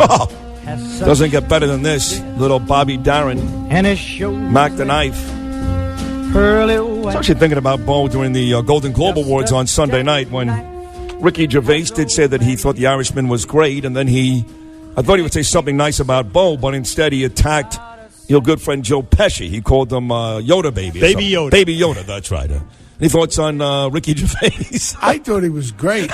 Oh, doesn't get better than this. Little Bobby Darin, Mac the Knife. I was actually thinking about Bo during the Golden Globe Awards on Sunday night when Ricky Gervais did say that he thought The Irishman was great, and then I thought he would say something nice about Bo, but instead he attacked your good friend Joe Pesci. He called him Yoda Baby. Baby Yoda. Baby Yoda, that's right. Any thoughts on Ricky Gervais? I thought he was great.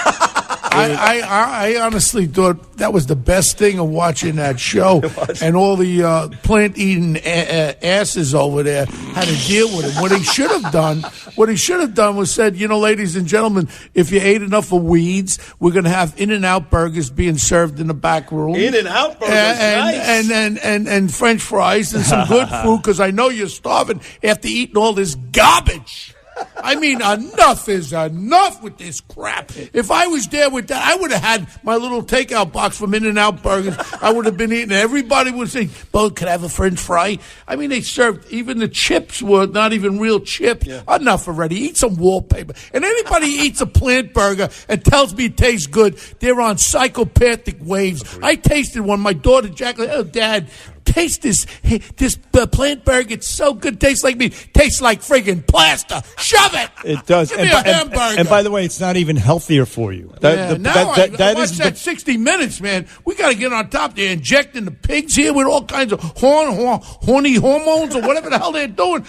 I honestly thought that was the best thing of watching that show, and all the plant-eating asses over there had to deal with it. What he should have done was said, ladies and gentlemen, if you ate enough of weeds, we're going to have In-N-Out burgers being served in the back room. In-N-Out burgers, nice. And French fries and some good food, because I know you're starving after eating all this garbage. I mean, enough is enough with this crap. If I was there with that, I would have had my little takeout box from In-N-Out Burgers. I would have been eating. Everybody would say, "Bo, could I have a French fry?" I mean, they served, even the chips were not even real chips. Yeah. Enough already. Eat some wallpaper. And anybody eats a plant burger and tells me it tastes good, they're on psychopathic waves. I tasted one. My daughter, Jacqueline, "Oh, Dad, taste this plant burger. It's so good. Tastes like me. Tastes like friggin' plaster. Shove it. It does. Give me a hamburger." And by the way, it's not even healthier for you. I watched that 60 Minutes, man. We got to get on top. They're injecting the pigs here with all kinds of horny hormones or whatever the hell they're doing.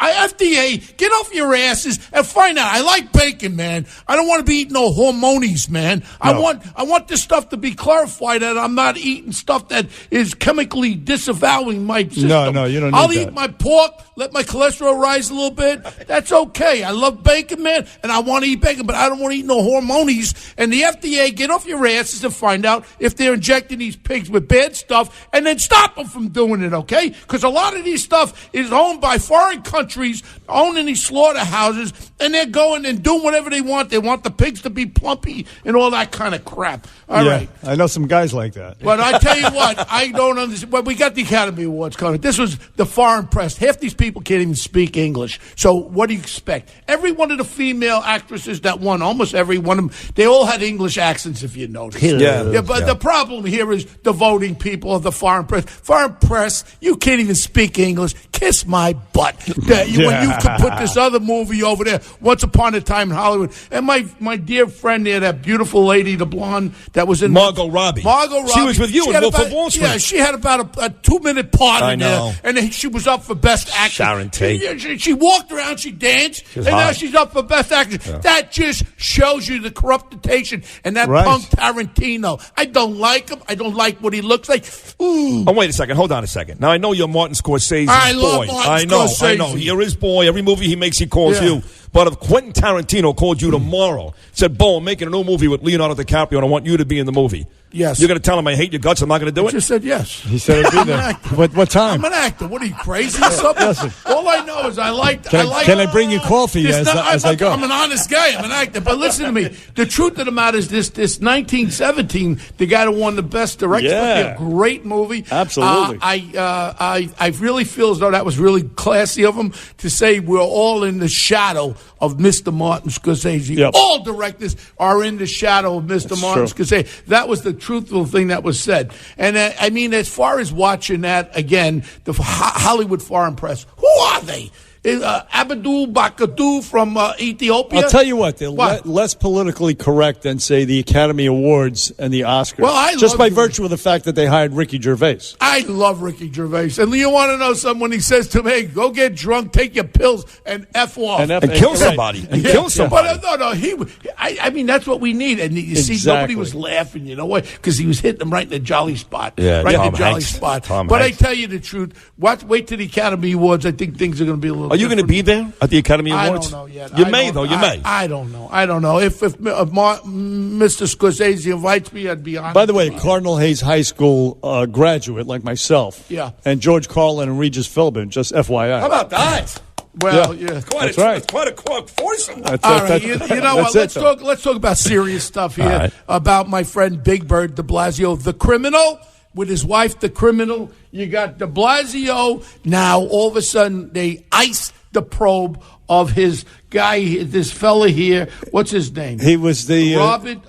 FDA, get off your asses and find out. I like bacon, man. I don't want to be eating no hormonies, man. No. I want this stuff to be clarified that I'm not eating stuff that is chemically disavowing my system. No, you don't need I'll eat my pork, let my cholesterol rise a little bit. That's okay. I love bacon, man, and I want to eat bacon, but I don't want to eat no hormonies. And the FDA, get off your asses and find out if they're injecting these pigs with bad stuff, and then stop them from doing it, okay? Because a lot of these stuff is owned by foreign countries, owning these slaughterhouses, and they're going and doing whatever they want. They want the pigs to be plumpy and all that kind of crap. All right. I know some guys like that. But I tell you what, I don't understand. Well, we got the Academy Awards coming. This was the foreign press. Half these people can't even speak English. So what do you expect? Every one of the female actresses that won, almost every one of them, they all had English accents, if you notice. But the problem here is the voting people of the foreign press. Foreign press, you can't even speak English. Kiss my butt. When you could put this other movie over there, Once Upon a Time in Hollywood. And my dear friend there, that beautiful lady, the blonde, that was in Margot Robbie. She was with you in Wolf of Wall Street. Yeah, she had about a 2-minute part in there. And then she was up for Best Actress. Sharon Tate. She walked around, she danced, and now she's up for Best Actress. Yeah. That just shows you the corruptation. And that punk Tarantino. I don't like him. I don't like what he looks like. Ooh. Oh, wait a second. Hold on a second. Now, I know you're Martin Scorsese's boy. I love Martin Scorsese. I know. You're his boy. Every movie he makes, he calls you. But if Quentin Tarantino called you tomorrow, said, "Bo, I'm making a new movie with Leonardo DiCaprio, and I want you to be in the movie." Yes. You're going to tell him I hate your guts, I'm not going to do it? I just said yes. He said it'd be there. What time? I'm an actor. What are you, crazy or something? All I know is I like... Can I bring you coffee as I go? I'm an honest guy. I'm an actor. But listen to me. The truth of the matter is this 1917, the guy that won the best director, a great movie. Absolutely. I really feel as though that was really classy of him to say we're all in the shadow of Mr. Martin Scorsese. Yep. All directors are in the shadow of Mr. Martin Scorsese. That was the truthful thing that was said. And I mean, as far as watching that, again, the Hollywood foreign press, who are they? Abdul Bakadu from Ethiopia. I'll tell you what, they're less politically correct than, say, the Academy Awards and the Oscars. Well, just by virtue of the fact that they hired Ricky Gervais. I love Ricky Gervais. And you want to know something? When he says to me, "Hey, go get drunk, take your pills, and F off. And kill somebody. And kill somebody. But no, I mean, that's what we need. And you see, nobody was laughing, you know why? Because he was hitting them right in the jolly spot. Yeah, right in the jolly spot. But I tell you the truth, wait till the Academy Awards. I think things are going to be a little Are you going to be there at the Academy Awards? I don't know yet. You may, though. You may. I don't know. If Mr. Scorsese invites me, I'd be honored. By the way, Cardinal Hayes High School graduate like myself. Yeah. And George Carlin and Regis Philbin, just FYI. How about that? Well, That's right. Quite a foursome. All right, you know what? Let's talk about serious stuff here. About my friend Big Bird de Blasio, the criminal, with his wife, the criminal. You got de Blasio. Now, all of a sudden, they ice the probe of his guy, this fella here. What's his name? He was the Robert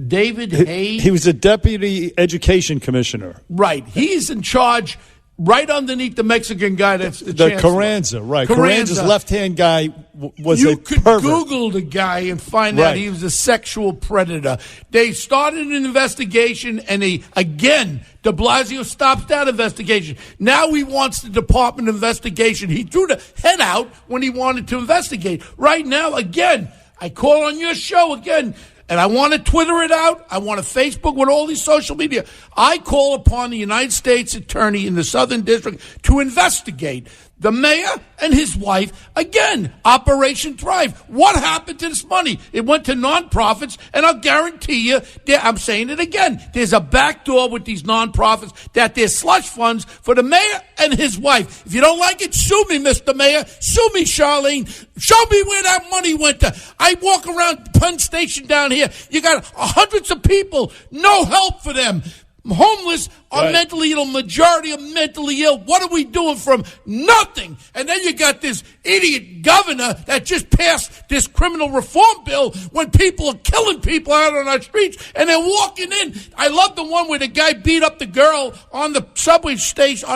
David Hayes. He was a deputy education commissioner. Right. He's in charge. Right underneath the Mexican guy, that's the Carranza, chancellor. right? Carranza's left-hand guy was you a could pervert. Google the guy and find out he was a sexual predator. They started an investigation, and de Blasio stops that investigation. Now he wants the Department of Investigation. He threw the head out when he wanted to investigate. Right now, again, I call on your show again. And I want to Twitter it out. I want to Facebook with all these social media. I call upon the United States Attorney in the Southern District to investigate the mayor and his wife. Again, Operation Thrive. What happened to this money? It went to nonprofits, and I'll guarantee you, I'm saying it again, there's a back door with these nonprofits that there's slush funds for the mayor and his wife. If you don't like it, sue me, Mr. Mayor. Sue me, Charlene. Show me where that money went to. I walk around Penn Station down here. You got hundreds of people, no help for them. Homeless are mentally ill, majority are mentally ill. What are we doing from nothing? And then you got this idiot governor that just passed this criminal reform bill when people are killing people out on our streets and they're walking in. I love the one where the guy beat up the girl on the subway station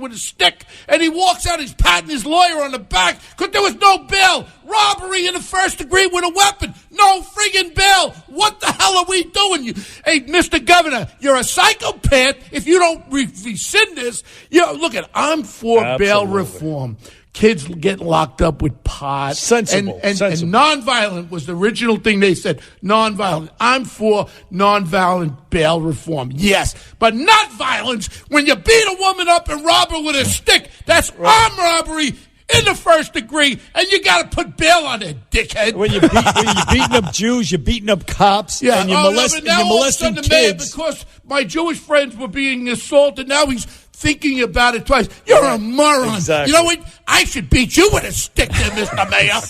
with a stick, and he walks out, he's patting his lawyer on the back because there was no bail. Robbery in the first degree with a weapon. No friggin' bail. What the hell are we doing? Hey, Mr. Governor, you're a psychopath if you don't rescind this. Look I'm for bail reform. Kids getting locked up with pot. Sensible. And nonviolent was the original thing they said. Nonviolent. I'm for nonviolent bail reform. Yes. But not violence. When you beat a woman up and rob her with a stick, that's armed robbery in the first degree, and you got to put bail on it, dickhead. When you're beating up Jews, you're beating up cops, and you're molesting kids. Because my Jewish friends were being assaulted, now he's thinking about it twice. You're a moron. Exactly. You know what? I should beat you with a stick there, Mr. Mayor.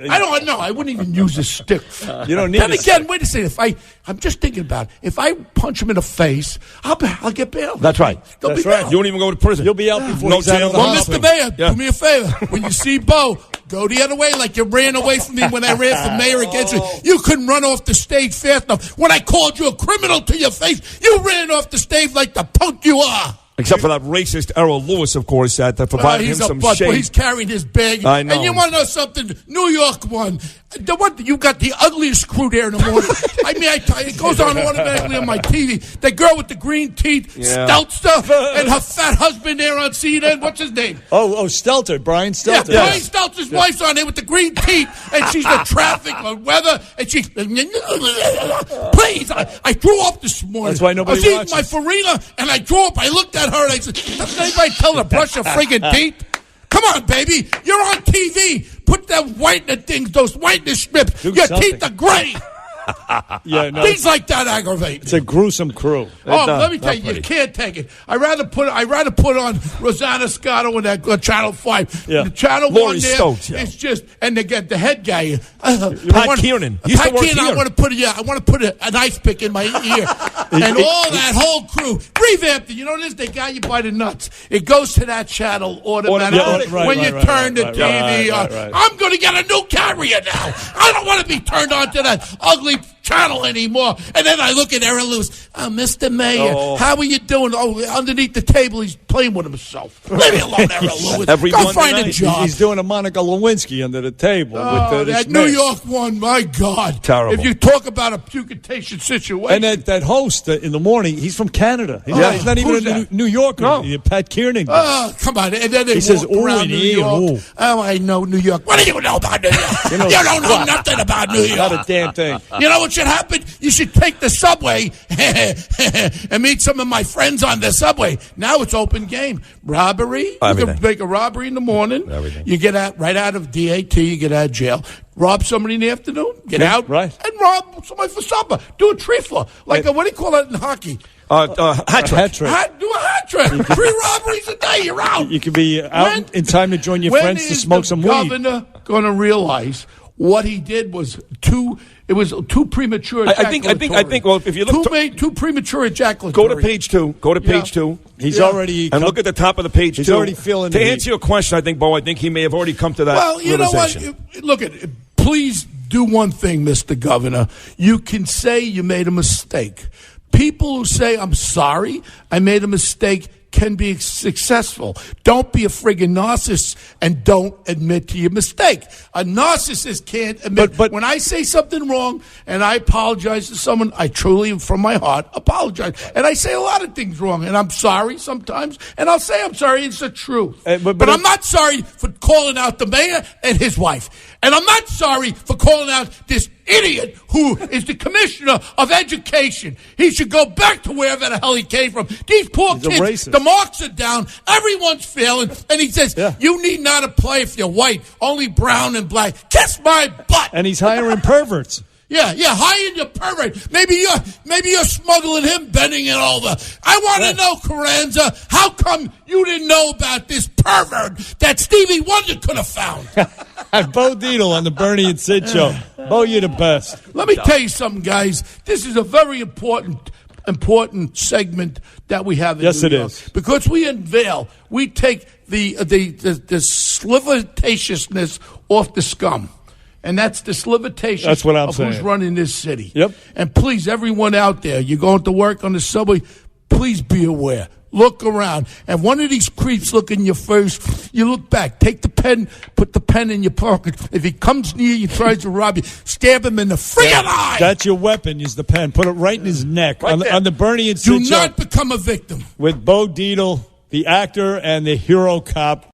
I don't know. I wouldn't even use a stick. You don't need Then again, wait a second. I'm just thinking about it. If I punch him in the face, I'll get bail. That's right. That's right. You won't even go to prison. You'll be out before no he's out of the Well, hospital. Mr. Mayor, do me a favor. When you see Bo, go the other way like you ran away from me when I ran for mayor against you. You couldn't run off the stage fast enough. When I called you a criminal to your face, you ran off the stage like the punk you are. Except for that racist Errol Lewis, of course, that provided him some shade. He's carrying his bag. I know. And you want to know something? New York won. You got the ugliest crew there in the morning. I mean, it goes on automatically on my TV. The girl with the green teeth, Stelter, and her fat husband there on CNN. What's his name? Oh, Stelter, Brian Stelter. Yeah, Brian Stelter's wife's on there with the green teeth, and she's the traffic on weather, and she. Please, I threw up this morning. That's why nobody I was eating my farina, and I threw up. I looked at her, and I said, doesn't anybody tell her to brush her friggin' teeth? Come on, baby. You're on TV. Put that whitening things, those whiteness strips. Your teeth are gray. Things like that aggravate. It's a gruesome crew. Let me tell you, you can't take it. I rather put on Rosanna Scotto and that Channel 5. Yeah. The Channel Lori 1 there, Stokes, it's just, and they get the head guy. Pat Kiernan. Pat Kiernan, I want to put an ice pick in my ear. And all that whole crew. Revamped it. You know what it is? They got you by the nuts. It goes to that channel automatically when you turn the TV on. I'm going to get a new carrier now. I don't want to be turned on to that ugly channel anymore. And then I look at Aaron Lewis. Oh, Mr. Mayor, how are you doing? Oh, underneath the table, he's playing with himself. Leave me alone, Aaron Lewis. Go find a job. He's doing a Monica Lewinsky under the table. With that New York one, my God. Terrible. If you talk about a pugitation situation. And that host in the morning, he's from Canada. He's not even a New Yorker. No. Pat Kiernan. Oh, come on. And then they says, walk around New York. Oh, I know New York. What do you know about New York? You don't know nothing about New York. Not a damn thing. You know what should happen? You should take the subway and meet some of my friends on the subway. Now it's open game. Robbery. Everything. You can make a robbery in the morning. Everything. You get out right out of DAT. You get out of jail. Rob somebody in the afternoon. Get out. Right. And rob somebody for supper. Do a trifle. Like what do you call that in hockey? Hat trick. Do a hat trick. 3 robberies a day. You're out. You can be out in time to join your friends to smoke some weed. When is the governor going to realize what he did was too premature. I think. Well, if you look too premature ejaculatory. Go to page 2. Go to page 2. He's already and look at the top of the page. He's 2. already feeling. To answer your question, I think, Bo, he may have already come to that. Well, you realization. know what? Look at it. Please do one thing, Mr. Governor. You can say you made a mistake. People who say, I'm sorry, I made a mistake, can be successful. Don't be a friggin' narcissist and don't admit to your mistake. A narcissist can't admit. But when I say something wrong and I apologize to someone, I truly, from my heart, apologize. And I say a lot of things wrong, and I'm sorry sometimes, and I'll say I'm sorry. It's the truth. But I'm not sorry for calling out the mayor and his wife. And I'm not sorry for calling out this idiot who is the commissioner of education. He should go back to wherever the hell he came from. These poor kids, the marks are down. Everyone's failing. And he says, you need not apply if you're white, only brown and black. Kiss my butt. And he's hiring perverts. Yeah, hiring your pervert. Maybe you're smuggling him, bending it over. I want to know, Carranza, how come you didn't know about this pervert that Stevie Wonder could have found? Bo Dietl on the Bernie and Sid show. Bo, you're the best. Let me tell you something, guys. This is a very important segment that we have in Yes, New it York. is. Because we unveil, we take the slivertatiousness off the scum. And that's the slivertation of who's running this city. Yep. And please, everyone out there, you're going to work on the subway, please be aware. Look around. And one of these creeps look in your face, you look back. Take the pen, put the pen in your pocket. If he comes near you, tries to rob you, stab him in the friggin' eye. That's your weapon, is the pen. Put it right in his neck. On the Bernie and Sid show. Do not become a victim. With Bo Dietl, the actor and the hero cop,